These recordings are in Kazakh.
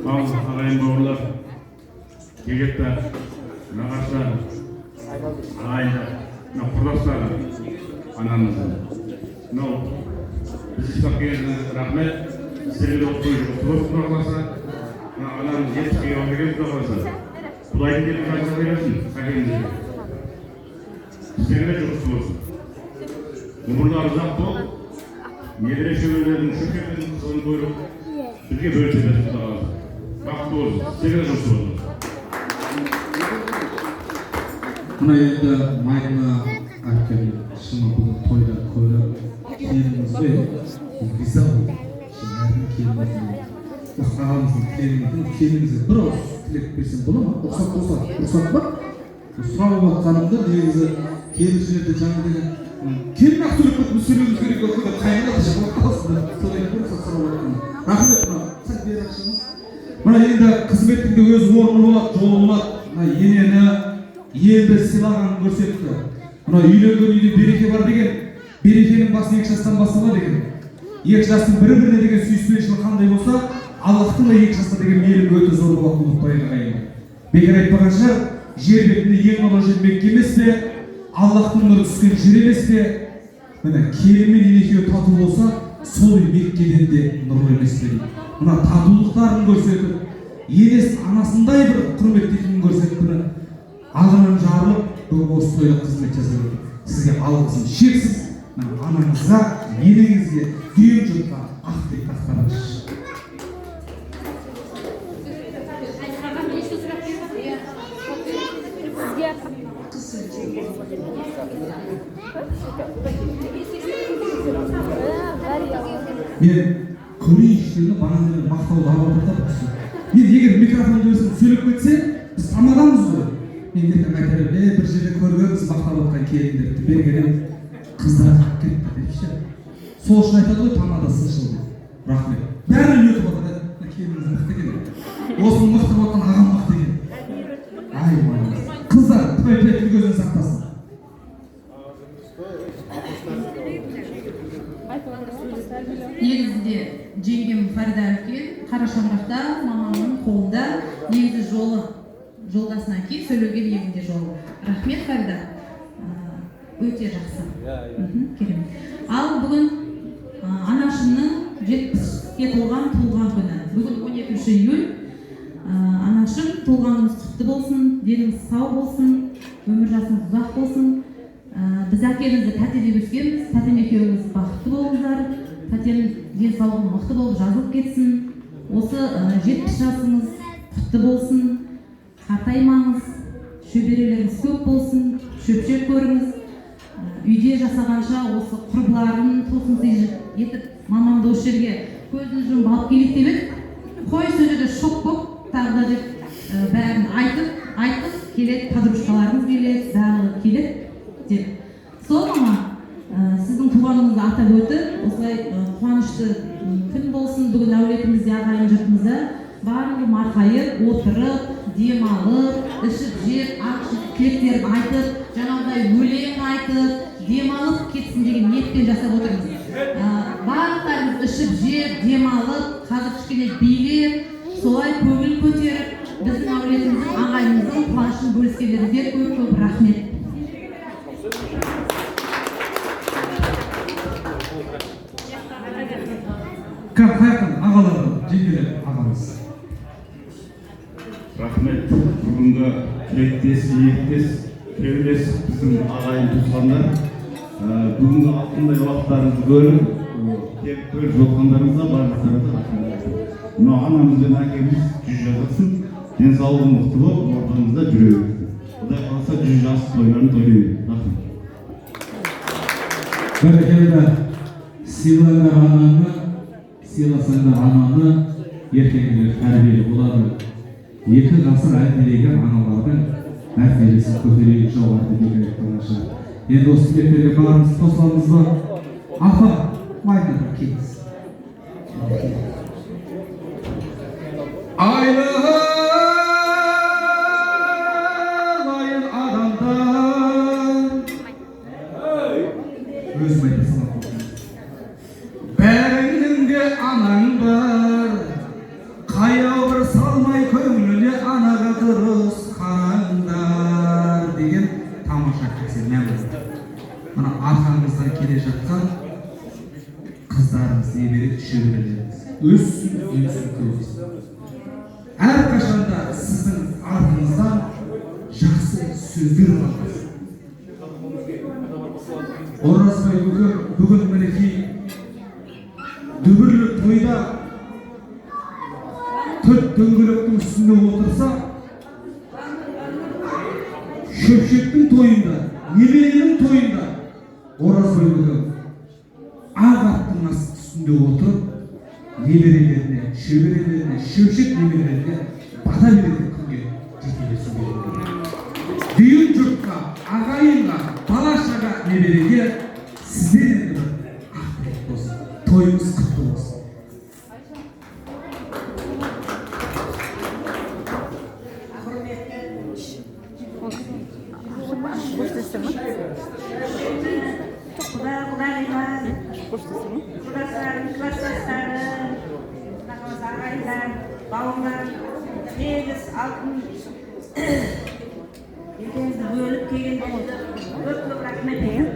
Al ағайын бауырлар, егетті, нағаштар, ағайындар, құрдастар, анамызды. Мынау біз ұстап келген рахмет, сіздерге осы құлыс құраласа, анамыз жетіске келген құраласа, Құдайдың келіп қайса бересін, әкемізге. Сіздерге жұмыс болсын. Ғұмырлары ұзақ бол, немере шөберелердің шөкелердің соны көріп, бізге бөлісе берсін Құдағаласа. Бақытты болсын, сіздерге жұмыс болсын. Мына енді Майна әпкем шыны бұл тойда көріп келінімізбе риза болды. Әрдің келінімізбен ағамыздың келінімізге бір ауыз тілек берсем бола ма? Рұқсат болса, рұқсат ба? Сұрап жатқанымда негізі келіншілерді жаңа деген келін ақ сөйлеп кетіп сөйлеуіміз керек болса да қайғыда шығып қаласың да содан рұқсат сұрап жатқаным. Рахмет, мына сәл бері ақшаңыз. Мына енді қызметтің өз орны болады, жолы болады. Енені елді сыйлағанын көрсетті. Мына үйленген үйде береке бар деген, берекенің басын 2 жастан бастала деген. 2 жастың бірі-біріне деген сүйіспеншілігі қандай болса, Аллахтың да 2 жаста деген мейірімі өте зор болады, ұмытпайық ағайын. Бекер айтпағанша, жер бетінде ең ұлы жер Мекке емес пе, Аллахтың нұры түскен жер емес пе? Міне келін мен ене екеуі тату болса, сол үй Меккеден де нұрлы емес пе? Мына татулықтарын көрсетіп, енес анасындай бір құрметтейтінін көрсетіп, ағынан жарылып, бүгін осы тойда қызмет жасап отыр. Сізге алғысым шексіз, анаңызға, енеңізге, дүйім жұртқа ақтық тақтарыңыз. Мен көрейіншілерді бағанымен мақтауды абыртады бұқсы. Мен егер микрофонды өрсін сөйлеп кетсе, біз тамадамыз ғой. Мен ертең айтарым, бір жерде көргенбіз мақтап отқан келіндерді бергенім қыздарға кетті депші. Сол үшін айтады ғой, тамада сыншыл деп. Рахмет. Бәрі өтіп отыр, келініміз мықты екен. Осыны мықты болған ағам мықты екен. Ай, қыздар, тіл көзін сақтасын. Негізінде жеңгем Фарида үлкен, қара шаңырақта мамамның қолында негізі жолдасынан кейін сөйлеуге негізінде жолы. Рахмет Фарида, өте жақсы. Керемет. Ал бүгін анашымның 70-ке толған күні. Бүгін 12 июль. Анашым толғаныңыз құтты болсын, деніңіз сау болсын, өмір жасыңыз ұзақ болсын. Біз әкеңізді тәте деп өскенбіз, тәтем екеуіңіз бақытты болыңыздар. Тәтем денсаулығы мықты болып жазылып кетсін. Осы 70 жасыңыз құтты болсын, қартаймаңыз, шөберелеріңіз көп болсын, шөпшек көріңіз. Үйде жасағанша осы құрбыларын тосынсый етіп, мамамды осы жерге көзін жұмып алып келейік деп еді. Қой сөзді шок болып, тағы да деп бәрін айтып келеді, подружкаларыңыз келеді, барлығы келеді деп. Сол мама, сіздің туғаныңызды атап өтіп, осылай қуанышты күн болсын. Бүгін әулетімізде, ағайын жұртымызда барлығы марқайып, отырып, демалып, ішіп жеп, тілектерін айтып, жаңағыдай өлең айтып, демалып кетсін деген ниетпен жасап отырмыз. Барлықтарыңыз ішіп жеп, демалып, қазір кішкене билеп, солай көңіл көтеріп, біздің әулетіміздің, ағайынымыздың қуанышын бөліскендеріңізге көп рахмет. Қайқан ағалары, жеңгелер ағамыз. Рахмет. Бүгінгі тілектес, ниеттес, тілеулес біздің ағайын туысқандар. Бүгінгі алтындай уақыттарыңызды көріп, келіп көріп жатқандарыңызға барлықтарыңызға рахмет. Мынау анамыз бен әкеміз 100 жасасын, денсаулығы мықты болып, ортамызда жүре берсін. Құдай қаласа 100 жас тойларын тойлай берсін. Рахмет. Бәрекелді, сыйлаңдар ананы, сыйласаңдар ананы, ертеңгілер тәрбиелі болады. 2 ғасыр әйелеген аналардың мәртебесін көтерейік жоғары деп айтқанша. Енді осы тілектерге барымыз қосыламыз ба? Апа, Майнаға келіңіз. Айлайын адамдар, өзім айта салам. Бәріңнің де анаң бар, қаяу бір салмай көңіліне анаға дұрыс қараңдар деген тамаша әсер мәңгі. Мына арқаңыздан келе жатқан қыздарымыз, немере шөберелеріміз өссін көбейсін. Әрқашанда сіздің артыңыздан жақсы сөздер қалмасын. Оразбай бүгін мінекей дүбірлі тойда төрт дөңгелектің үстінде отырса, шөпшектің тойында, немеренің тойында Оразбай бүгін ақ аттың үстінде отырып, немерелеріне, шөберелеріне, шөпшек немерелеріне бата беретін күнге жетелесу керек. Дүйім жұртқа, ағайынға, бала-шаға, немереге сіздер енді бір ақ тілек болсын. Тойымыз құтты болсын. Baular, temiz, altın ülkemizde bölüp kelgenlerinize көп rahmet eyim.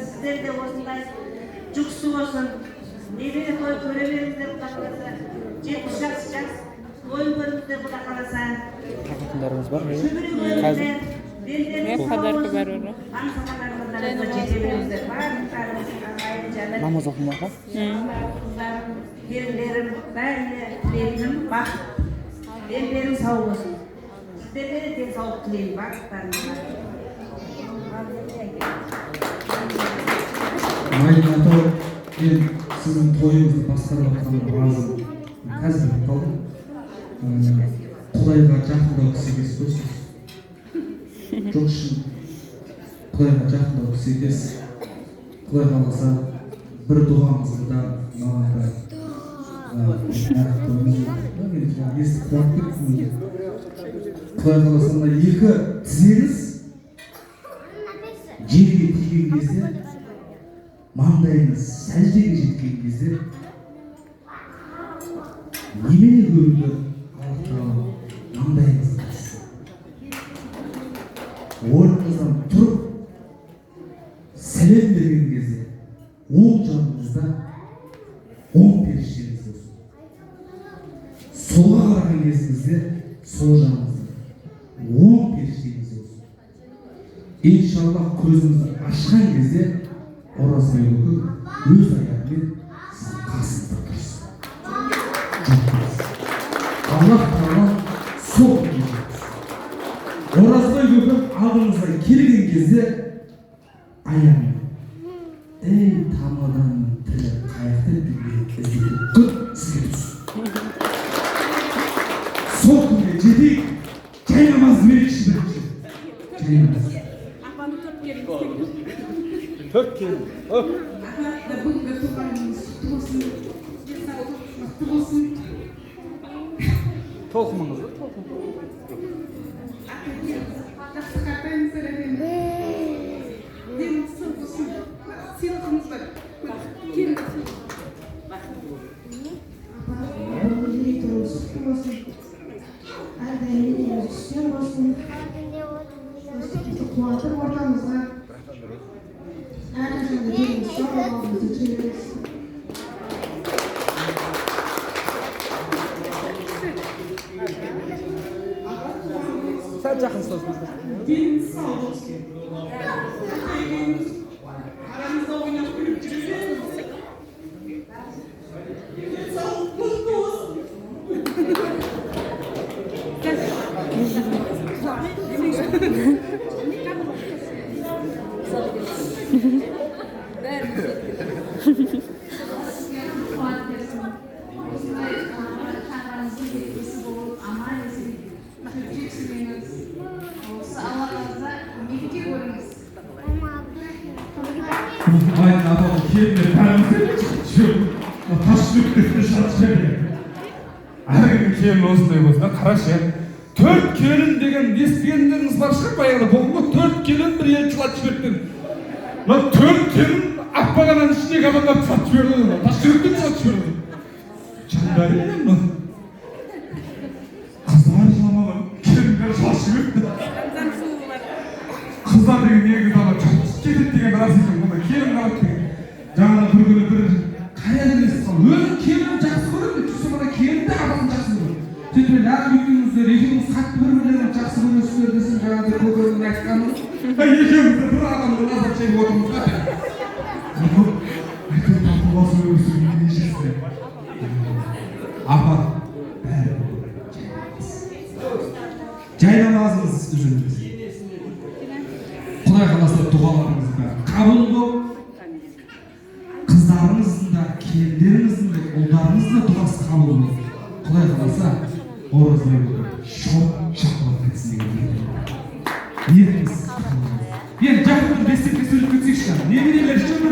Sizler de osындай жүксі болсын. Немере той көре беріңіздер, Құда қаласа. 70 жас той көріңіздер, Құда қаласа. Шөбере көріңіздер. Ne pazartesi var orada? Namaz okumak ha? Gelinlerim, benim bak. Gelinlerim sağ olsun. Sizlere de sağlık dileyim bak. Майдың атау, мен сіздің тойыңызды басқарып жатқанына разымын. Қазір біліп қалдым. Құдайға жақындау кісі емес қойсыз. Жоқ үшін Құдайға жақындау кісі емес. Құдай қаласа бір дұғаңызды да маған да естіп қуат кеттім. Құдай қаласа мына екі тізеңіз жерге тиген кезде, маңдайыңыз сәждеге жеткен кезде немере көруді Аллах маңдайыңыз қайсыз. Орныңыздан тұрып сәлем берген кезде оң жағыңызда 10 періштеңіз болсын. Солға қараған кезіңізде сол жағыңызда 10 періштеңіз болсын. Иншаллах көзіңізді ашқан кезде Оразбай көкем өз аяғымен сіздің қасыңызда тұрсын. Аллах тағала сол күнге жеткізсін. Оразбай көкем алдыңызға келген кезде аяғымен ей тамаданның тілі қаяқта іздетіп сізге түссін. Сол күнге жетейік, жай намазды берейікші бірінші. Жай намаз. Төрт келін. Бүгінгі туғанымыз құтты болсын, денсаулық мықты болсын. Толқымыңыз. Жақсы қартайыңыздар әдемі. Деніңіз сау болсын. Сыйлығымыз бар. Келіңіз. Мерейтойыңыз құтты болсын. Әрдайым денеңіз үстем болсын. Қуатып ортамызға. Әрқашанда деніңіз сау болғаныңызды тілейміз. Сәл жақын сөз. Деніңіз сау болсын. Арамызда ойнап күліп жүресіз. Денсаулық мықты болсын. Майдың атауы келінler бәріміз тас жүректерді шатып жіберген. Әркімнің келіні осындай болсын. Қарашы, 4 келін деген естігендеріңіз бар шығар баяғыда. Бұлғы 4 келін бір ел жылатып жіберген. 4 келін ақпағанның ішіне қабаттап сатып жіберді. Тас жүректен сатып жіберді. Жандайын ма? көргені бір қаян емес қалды. Өзі келінін жақсы көреді, түсі мына келінді адамын жақсы көреді. Сөйтіп лағып екеумізді екеуміз қатты бір-бірлерін жақсы көресіздер десін жаңағыдай көкемнің айтқаны. Екеуміз де бір адамды назар шегіп отырмыз да. Әйтеуір татуға сөйлесіп не шешсін. Апа, бәрі жай намазыңыз үзіліңіз. Құдай қаласа дұғаларыңыз бәрі қабыл болып, қыздарыңыздың да, келіндеріңіздің де, ұлдарыңыздың да дұғасы қабыл болып, Құдай қаласа оразбай болып шоқ-шақылап кетсін деген ниетіңіз қабыл. Енді жақын бір бестекке сөйлеп кетсекші. Немерелер үшін бір